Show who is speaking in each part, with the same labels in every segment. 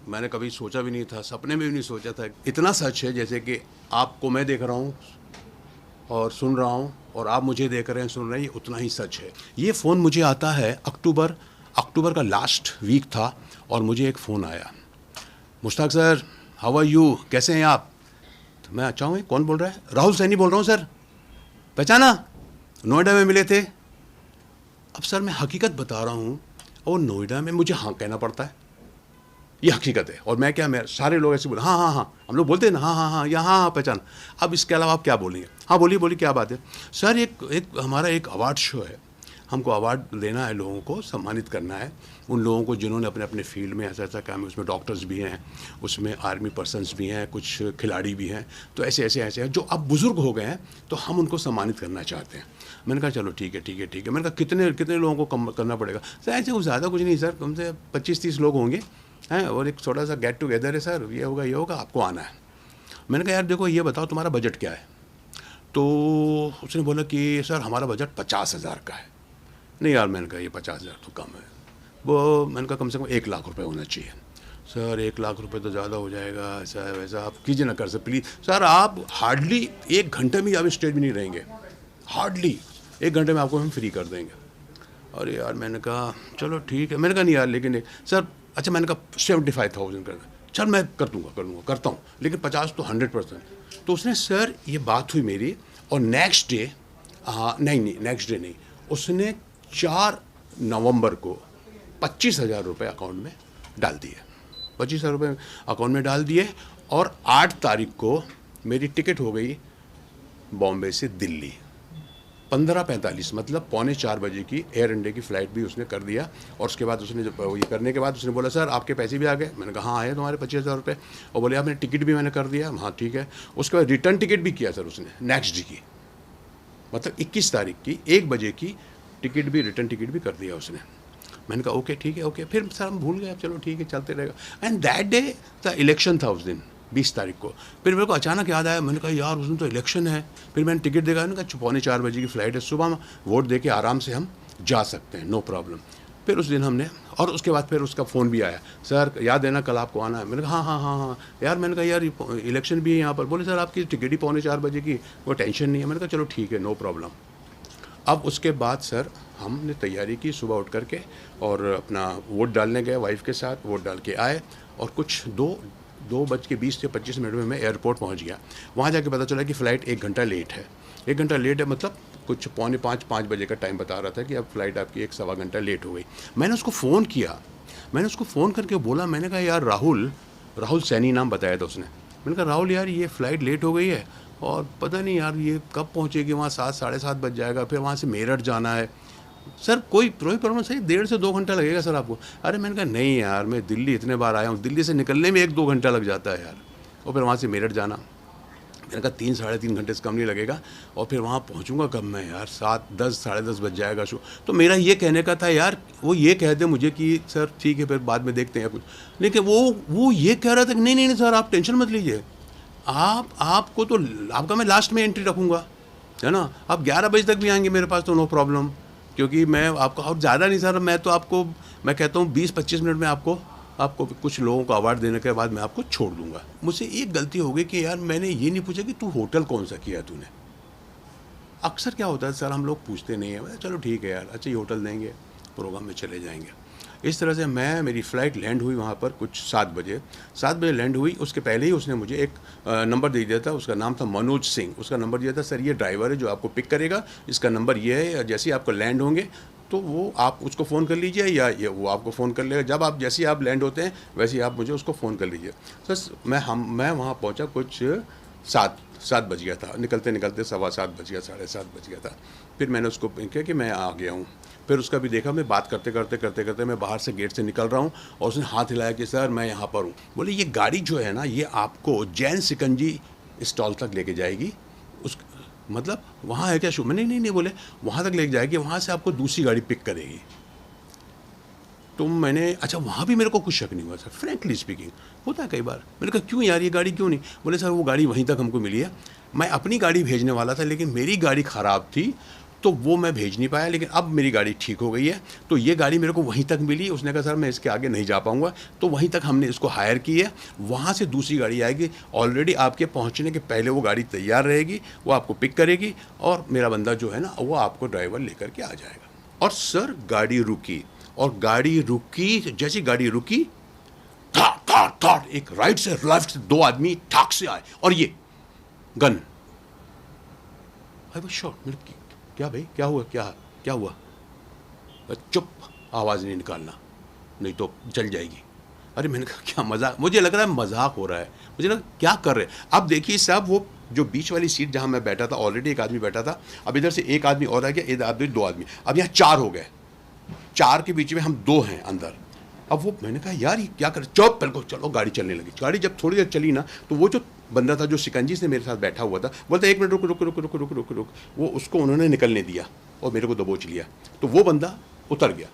Speaker 1: मैंने कभी सोचा भी नहीं था, सपने में भी नहीं सोचा था। इतना सच है जैसे कि आपको मैं देख रहा हूँ और सुन रहा हूँ और आप मुझे देख रहे हैं, सुन रहे हैं, ये उतना ही सच है। ये फ़ोन मुझे आता है अक्टूबर का लास्ट वीक था और मुझे एक फ़ोन आया, Mushtaq sir how are you, कैसे हैं आप? तो मैं अच्छा हूँ, कौन बोल रहा है? राहुल सैनी बोल रहा हूँ सर, पहचाना? नोएडा में मिले थे। अब सर मैं हकीकत बता रहा हूँ, और नोएडा में मुझे हाँ कहना पड़ता है, ये हकीकत है। और मैं सारे लोग ऐसे बोले हाँ हाँ हाँ, हम लोग बोलते हैं ना हाँ हाँ हाँ या हाँ हाँ पहचान। अब इसके अलावा आप क्या बोलेंगे? हाँ बोलिए बोलिए, क्या बात है? सर एक हमारा एक अवार्ड शो है, हमको अवार्ड देना है, लोगों को सम्मानित करना है, उन लोगों को जिन्होंने अपने अपने फील्ड में ऐसा ऐसा काम है। उसमें डॉक्टर्स भी हैं, उसमें आर्मी पर्सनस भी हैं, कुछ खिलाड़ी भी हैं, तो ऐसे हैं जो अब बुज़ुर्ग हो गए हैं, तो हम उनको सम्मानित करना चाहते हैं। मैंने कहा चलो ठीक है। मैंने कहा कितने कितने लोगों को करना पड़ेगा? सर ऐसे कुछ ज़्यादा कुछ नहीं सर, कम से 25-30 लोग होंगे हैं, और एक छोटा सा गेट टुगेदर है सर, ये होगा, आपको आना है। मैंने कहा यार देखो ये बताओ तुम्हारा बजट क्या है? तो उसने बोला कि सर हमारा बजट 50,000 का है। नहीं यार, मैंने कहा ये 50,000 तो कम है। वो मैंने कहा कम से कम 1 लाख रुपए होना चाहिए। सर 1 लाख रुपए तो ज़्यादा हो जाएगा, ऐसा है वैसा, आप कीजिए ना कर सर प्लीज़। सर आप हार्डली 1 घंटे में आप स्टेज में नहीं रहेंगे, हार्डली 1 घंटे में आपको हम फ्री कर देंगे। अरे यार मैंने कहा चलो ठीक है। मैंने कहा नहीं यार लेकिन सर, अच्छा मैंने कहा 75,000 कर दें। चल मैं करता हूँ, लेकिन 50 तो 100%। तो उसने सर ये बात हुई मेरी, और नेक्स्ट डे, नेक्स्ट डे नहीं, उसने 4 नवंबर को 25,000 रुपये अकाउंट में डाल दिए। 25,000 रुपये अकाउंट में डाल दिए, और 8 तारीख को मेरी टिकट हो गई बॉम्बे से दिल्ली। 15:45 मतलब 3:45 की एयर इंडिया की फ़्लाइट भी उसने कर दिया। और उसके बाद उसने जब ये करने के बाद उसने बोला सर आपके पैसे भी आ गए? मैंने कहा हाँ आए तुम्हारे 25,000 रुपये। और बोले आपने टिकट भी मैंने कर दिया। हाँ ठीक है। उसके बाद रिटर्न टिकट भी किया सर उसने नेक्स्ट डे की, मतलब 21 तारीख की 1 बजे की टिकट भी, रिटर्न टिकट भी कर दिया उसने। मैंने कहा ओके ठीक है ओके। फिर सर हम भूल गए, अब चलो ठीक है चलते रहेगा। And that day the election था उस दिन 20 तारीख को। फिर मेरे को अचानक याद आया, मैंने कहा यार उस दिन तो इलेक्शन है। फिर मैंने टिकट देखा, मैंने कहा 3:45 बजे की फ़्लाइट है, सुबह में वोट दे के आराम से हम जा सकते हैं, नो प्रॉब्लम। फिर उस दिन हमने, और उसके बाद फिर उसका फ़ोन भी आया, सर याद है ना कल आपको आना है? मैंने कहा हाँ यार। मैंने कहा यार इलेक्शन भी है यहाँ पर। बोले सर आपकी टिकट ही 3:45 बजे की, कोई टेंशन नहीं है। मैंने कहा चलो ठीक है नो प्रॉब्लम। अब उसके बाद सर हमने तैयारी की सुबह उठ करके, और अपना वोट डालने गए वाइफ के साथ, वोट डाल के आए, और कुछ 2:20 से 25 मिनट में मैं एयरपोर्ट पहुंच गया। वहां जाके पता चला कि फ़्लाइट 1 घंटा लेट है। 1 घंटा लेट है मतलब कुछ 4:45-5 बजे का टाइम बता रहा था कि अब फ़्लाइट आपकी 1 सवा घंटा लेट हो गई। मैंने उसको फ़ोन करके बोला, मैंने कहा यार राहुल सैनी नाम बताया था उसने। मैंने कहा राहुल यार ये फ़्लाइट लेट हो गई है, और पता नहीं यार ये कब पहुंचेगी वहाँ, 7 साढ़े 7 बज जाएगा, फिर वहाँ से मेरठ जाना है। सर कोई प्रॉब्लम सही 1.5 से 2 घंटा लगेगा सर आपको। अरे मैंने कहा नहीं यार, मैं दिल्ली इतने बार आया हूँ, दिल्ली से निकलने में 1-2 घंटा लग जाता है यार, और फिर वहाँ से मेरठ जाना। मैंने कहा 3 साढ़े 3 घंटे से कम नहीं लगेगा, और फिर वहाँ पहुँचूँगा कब मैं यार, 7-10 साढ़े 10 बज जाएगा शो। तो मेरा ये कहने का था यार, वो ये कह दे मुझे कि सर ठीक है फिर बाद में देखते हैं कुछ, लेकिन वो ये कह रहा था कि नहीं सर आप टेंशन मत लीजिए, आपको तो आपका मैं लास्ट में एंट्री रखूँगा, है ना, आप 11 बजे तक भी आएंगे मेरे पास तो नो प्रॉब्लम, क्योंकि मैं आपको, और ज़्यादा नहीं सर, मैं तो आपको, मैं कहता हूँ 20-25 मिनट में आपको कुछ लोगों को अवार्ड देने के बाद मैं आपको छोड़ दूंगा। मुझसे एक गलती हो गई कि यार मैंने ये नहीं पूछा कि तू होटल कौन सा किया तूने। अक्सर क्या होता है सर, हम लोग पूछते नहीं है, चलो ठीक है यार, अच्छा ये होटल देंगे, प्रोग्राम में चले जाएंगे। इस तरह से मेरी फ़्लाइट लैंड हुई वहाँ पर कुछ 7 बजे लैंड हुई। उसके पहले ही उसने मुझे एक नंबर दे दिया था, उसका नाम था मनोज सिंह। उसका नंबर दिया था, सर ये ड्राइवर है जो आपको पिक करेगा, इसका नंबर ये है, जैसे ही आपको लैंड होंगे तो वो आप उसको फ़ोन कर लीजिए, या ये वो आपको फ़ोन कर लेगा। जब आप जैसे ही आप लैंड होते हैं वैसे ही आप मुझे उसको फ़ोन कर लीजिए। सर मैं वहाँ पहुँचा कुछ 7 बज गया था, निकलते 7:15 बज गया, 7:30 बज गया था। फिर मैंने उसको कहा कि मैं आ गया हूँ। फिर उसका भी देखा, मैं बात करते मैं बाहर से गेट से निकल रहा हूँ, और उसने हाथ हिलाया कि सर मैं यहाँ पर हूँ। बोले ये गाड़ी जो है ना, ये आपको जैन सिकंजी स्टॉल तक लेके जाएगी। उस मतलब वहाँ है क्या शो? मैंने नहीं बोले वहाँ तक लेके जाएगी, वहाँ से आपको दूसरी गाड़ी पिक करेगी। तो मैंने, अच्छा वहाँ भी मेरे को कुछ शक नहीं हुआ सर, फ्रैंकली स्पीकिंग, होता है कई बार। मैंने कहा क्यों यार ये गाड़ी क्यों नहीं? बोले सर वो गाड़ी वहीं तक हमको मिली है, मैं अपनी गाड़ी भेजने वाला था लेकिन मेरी गाड़ी ख़राब थी, तो वो मैं भेज नहीं पाया, लेकिन अब मेरी गाड़ी ठीक हो गई है। तो ये गाड़ी मेरे को वहीं तक मिली। उसने कहा सर मैं इसके आगे नहीं जा पाऊँगा, तो वहीं तक हमने इसको हायर की है। वहाँ से दूसरी गाड़ी आएगी, ऑलरेडी आपके पहुँचने के पहले वो गाड़ी तैयार रहेगी, वो आपको पिक करेगी और मेरा बंदा जो है ना वो आपको ड्राइवर लेकर के आ जाएगा। और सर गाड़ी रुकी, और गाड़ी रुकी, जैसी गाड़ी रुकी ठाक ठाक ठाक, एक राइट से लेफ्ट से 2 आदमी ठाक से आए और ये गन। I was shot. क्या भाई, क्या हुआ, क्या हुआ? चुप, आवाज़ नहीं निकालना नहीं तो चल जाएगी। अरे मैंने कहा क्या मजाक, मुझे लग रहा है मजाक हो रहा है, मुझे लगा क्या कर रहे हैं। अब देखिए साहब, वो जो बीच वाली सीट जहाँ मैं बैठा था, ऑलरेडी एक आदमी बैठा था, अब इधर से एक आदमी और आ गया, इधर आदमी 2 आदमी, अब यहाँ 4 हो गए। 4 के बीच में हम 2 हैं अंदर। अब वो, मैंने कहा यार ये क्या कर, चुप, बिल्कुल चलो। गाड़ी चलने लगी। गाड़ी जब थोड़ी देर चली ना, तो वो जो बंदा था जो शिकंजी से मेरे साथ बैठा हुआ था, बोलता 1 मिनट रुक रुक रुक रुक रुक रुक रुक, वो उसको उन्होंने निकलने दिया और मेरे को दबोच लिया, तो वो बंदा उतर गया।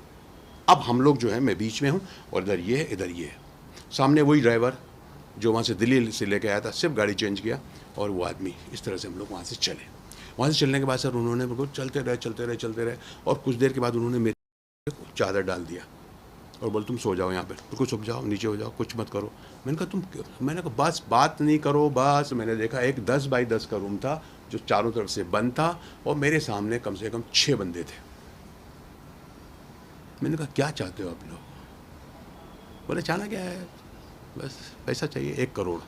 Speaker 1: अब हम लोग जो है, मैं बीच में हूँ और इधर ये है, इधर ये है। सामने वही ड्राइवर जो वहाँ से दिल्ली से लेके आया था, सिर्फ गाड़ी चेंज किया, और वो आदमी। इस तरह से हम लोग वहाँ से चले। वहाँ से चलने के बाद सर उन्होंने मेरे को चलते रहे, और कुछ देर के बाद उन्होंने मेरे को चादर डाल दिया और बोल तुम सो जाओ यहाँ पर, बिल्कुल सो जाओ, नीचे हो जाओ, कुछ मत करो। मैंने कहा बस बात नहीं करो बस। मैंने देखा एक 10 बाई 10 का रूम था जो चारों तरफ से बंद था, और मेरे सामने कम से कम 6 बंदे थे। मैंने कहा क्या चाहते हो आप लोग? बोले चाहना क्या है, बस पैसा चाहिए, 1 करोड़।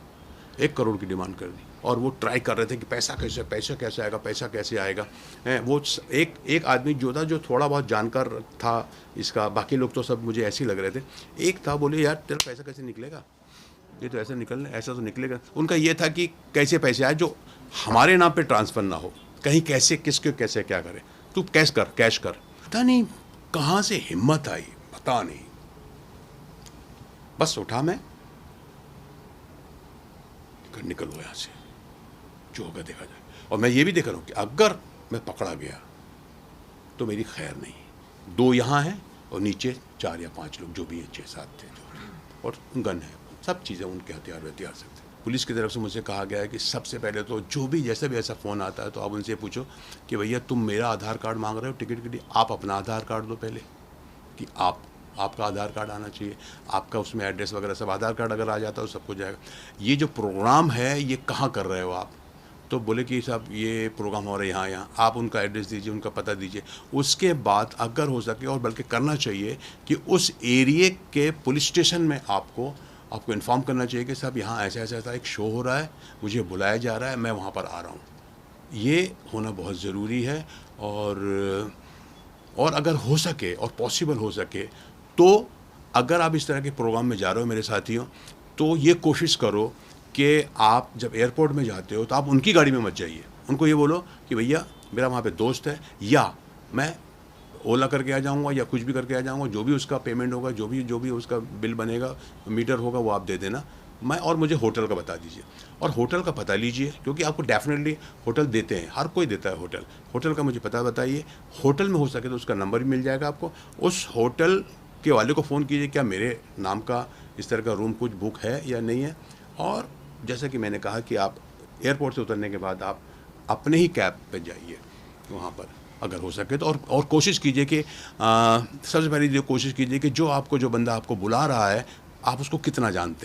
Speaker 1: 1 करोड़ की डिमांड कर दी, और वो ट्राई कर रहे थे कि पैसा कैसे आएगा। वो एक आदमी जो था, जो थोड़ा बहुत जानकार था इसका, बाकी लोग तो सब मुझे ऐसे ही लग रहे थे। एक था, बोले यार तेरा पैसा कैसे निकलेगा, ये तो ऐसा तो निकलेगा। उनका ये था कि कैसे पैसे आए जो हमारे नाम पे ट्रांसफ़र ना हो, कहीं कैसे किसके कैसे क्या करे, तू कैश कर। पता नहीं कहाँ से हिम्मत आई, पता नहीं। बस उठा मैं, निकलो यहाँ से, जो होगा देखा जाए। और मैं ये भी देख रहा हूँ कि अगर मैं पकड़ा गया तो मेरी खैर नहीं। 2 यहाँ हैं और नीचे 4 या 5 लोग जो भी हैं, 6-7 थे जो, और गन है, सब चीज़ें उनके हथियार सकते। पुलिस की तरफ से मुझे कहा गया है कि सबसे पहले तो जो भी जैसे भी ऐसा फ़ोन आता है तो आप उनसे पूछो कि भैया तुम मेरा आधार कार्ड मांग रहे हो टिकट के लिए, आप अपना आधार कार्ड दो पहले, कि आपका आधार कार्ड आना चाहिए, आपका उसमें एड्रेस वगैरह सब, आधार कार्ड अगर आ जाता है तो सब कुछ जाएगा। ये जो प्रोग्राम है ये कहाँ कर रहे हो आप? तो बोले कि साहब ये प्रोग्राम हो रहा है यहाँ, आप उनका एड्रेस दीजिए, उनका पता दीजिए। उसके बाद अगर हो सके, और बल्कि करना चाहिए कि उस एरिए के पुलिस स्टेशन में आपको इन्फॉर्म करना चाहिए कि साहब यहाँ ऐसा एक शो हो रहा है, मुझे बुलाया जा रहा है, मैं वहाँ पर आ रहा हूँ। ये होना बहुत ज़रूरी है। और अगर हो सके और पॉसिबल हो सके तो अगर आप इस तरह के प्रोग्राम में जा रहे हो मेरे साथियों, तो ये कोशिश करो कि आप जब एयरपोर्ट में जाते हो तो आप उनकी गाड़ी में मत जाइए। उनको ये बोलो कि भैया मेरा वहाँ पे दोस्त है, या मैं ओला करके आ जाऊँगा या कुछ भी करके आ जाऊँगा, जो भी उसका पेमेंट होगा, जो भी उसका बिल बनेगा, मीटर होगा, वो आप दे देना, और मुझे होटल का बता दीजिए। और होटल का पता लीजिए, क्योंकि आपको डेफिनेटली होटल देते हैं, हर कोई देता है होटल का मुझे पता बताइए। होटल में हो सके तो उसका नंबर भी मिल जाएगा आपको। उस होटल के वाले को फ़ोन कीजिए, क्या मेरे नाम का इस तरह का रूम कुछ बुक है या नहीं है। और जैसा कि मैंने कहा कि आप एयरपोर्ट से उतरने के बाद आप अपने ही कैब पे जाइए वहाँ पर, अगर हो सके तो। और कोशिश कीजिए कि सबसे पहले कोशिश कीजिए कि जो बंदा आपको बुला रहा है, आप उसको कितना जानते हैं।